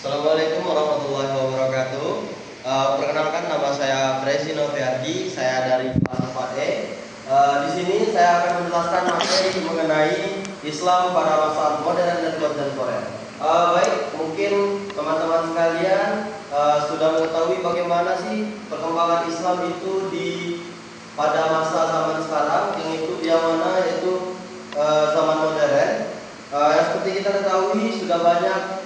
Assalamualaikum warahmatullahi wabarakatuh. Perkenalkan, nama saya Frezi Noviardi, saya dari kelas 4E. Di sini saya akan menjelaskan materi mengenai Islam pada masa modern dan kontemporer. Baik, mungkin teman-teman sekalian sudah mengetahui bagaimana sih perkembangan Islam itu pada masa zaman sekarang, yang itu yang mana yaitu zaman modern. Yang seperti kita ketahui sudah banyak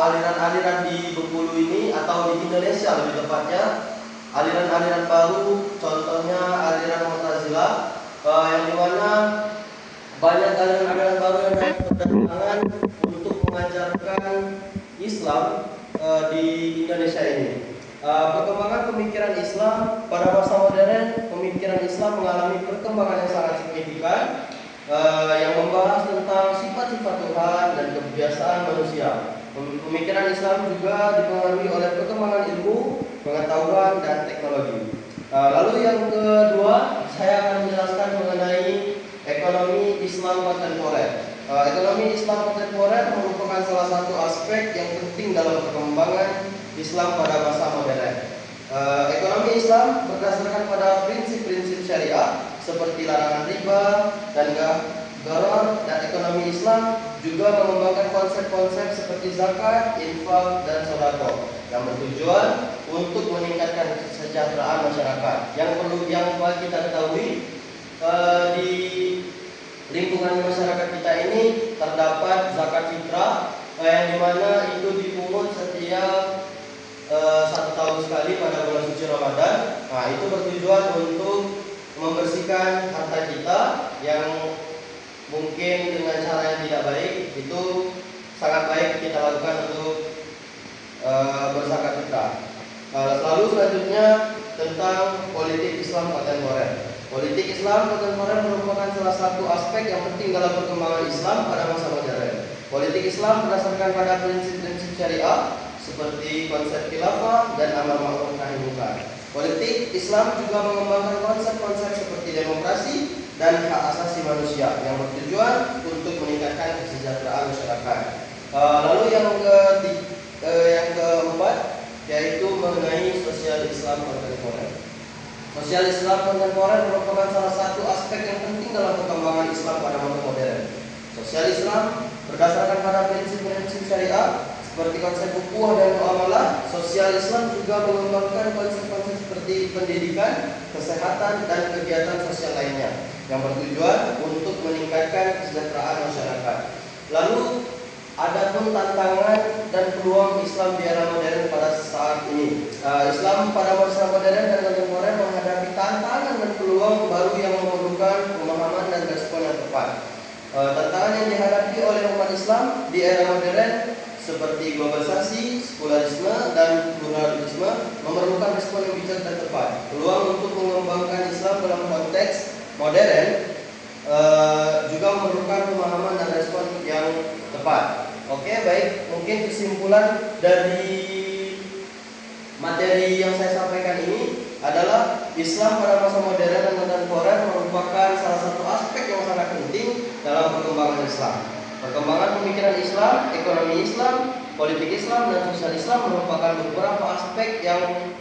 aliran-aliran di Bengkulu ini, atau di Indonesia lebih tepatnya, aliran-aliran baru, contohnya aliran Mu'tazilah, yang dimana banyak aliran-aliran baru yang berdatangan untuk mengajarkan Islam di Indonesia ini. Perkembangan pemikiran Islam pada masa modern, pemikiran Islam mengalami perkembangan yang sangat signifikan, yang membahas tentang sifat-sifat Tuhan dan kebiasaan manusia. Pemikiran Islam juga dipengaruhi oleh perkembangan ilmu, pengetahuan, dan teknologi. Lalu yang kedua, saya akan menjelaskan mengenai ekonomi Islam kontemporer. Ekonomi Islam kontemporer merupakan salah satu aspek yang penting dalam perkembangan Islam pada masa modern. Ekonomi Islam berdasarkan pada prinsip-prinsip syariah seperti larangan riba dan gharar, dan ekonomi Islam juga mengembangkan konsep-konsep seperti zakat, infak, dan sedekah yang bertujuan untuk meningkatkan kesejahteraan masyarakat. Yang kita ketahui, di lingkungan masyarakat kita ini terdapat zakat fitrah, yang dimana itu dipungut setiap 1 tahun sekali pada bulan suci Ramadan. Nah, itu bertujuan untuk membersihkan harta kita yang mungkin dengan cara yang tidak baik. Itu sangat baik kita lakukan untuk berzakat fitrah. Lalu selanjutnya tentang politik Islam kontemporer. Politik Islam kontemporer merupakan salah satu aspek yang penting dalam perkembangan Islam pada masa modern. Politik Islam berdasarkan pada prinsip-prinsip syariah seperti konsep khilafah dan amar ma'ruf nahi munkar. Politik Islam juga mengembangkan konsep-konsep seperti demokrasi dan hak asasi manusia yang bertujuan untuk meningkatkan kesejahteraan masyarakat. Lalu yang keempat, yaitu mengenai sosial Islam kontemporer. Sosial Islam kontemporer merupakan salah satu aspek yang penting dalam perkembangan Islam pada masa modern. Sosial Islam berdasarkan pada prinsip-prinsip syariah seperti konsep ukhuwah dan muamalah. Sosial Islam juga mengembangkan konsep-konsep seperti pendidikan, kesehatan, dan kegiatan sosial lainnya yang bertujuan untuk meningkatkan kesejahteraan masyarakat. Lalu, adapun tantangan dan peluang Islam di era modern pada saat ini. Islam pada masa modern dan kontemporer menghadapi tantangan dan peluang baru yang memerlukan pemahaman dan respon yang tepat. Tantangan yang dihadapi oleh umat Islam di era modern seperti globalisasi, sekularisme, dan pluralisme memerlukan respon yang bijak dan tepat. Peluang untuk mengembangkan Islam dalam konteks modern juga memerlukan pemahaman dan respon yang tepat. Oke, baik. Mungkin kesimpulan dari materi yang saya sampaikan ini adalah Islam pada masa modern dan kontemporer merupakan salah satu aspek yang sangat penting dalam perkembangan Islam. Perkembangan pemikiran Islam, ekonomi Islam, politik Islam, dan sosial Islam merupakan beberapa aspek yang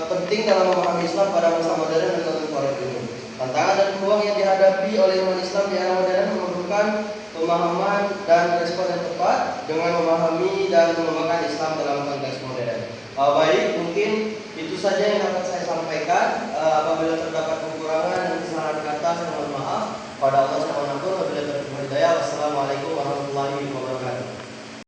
penting dalam memahami Islam pada masa modern dan kontemporer ini. Tantangan dan peluang yang dihadapi oleh umat Islam di era modern memerlukan pemahaman dan respon yang tepat dengan memahami dan mengembangkan Islam dalam konteks modern. Baik, mungkin itu saja yang dapat saya sampaikan. Apabila terdapat kekurangan dan kesalahan kata, saya mohon maaf. Pada Allah SWT, wabillahi taufiq wal hidayah. Wassalamualaikum warahmatullahi wabarakatuh.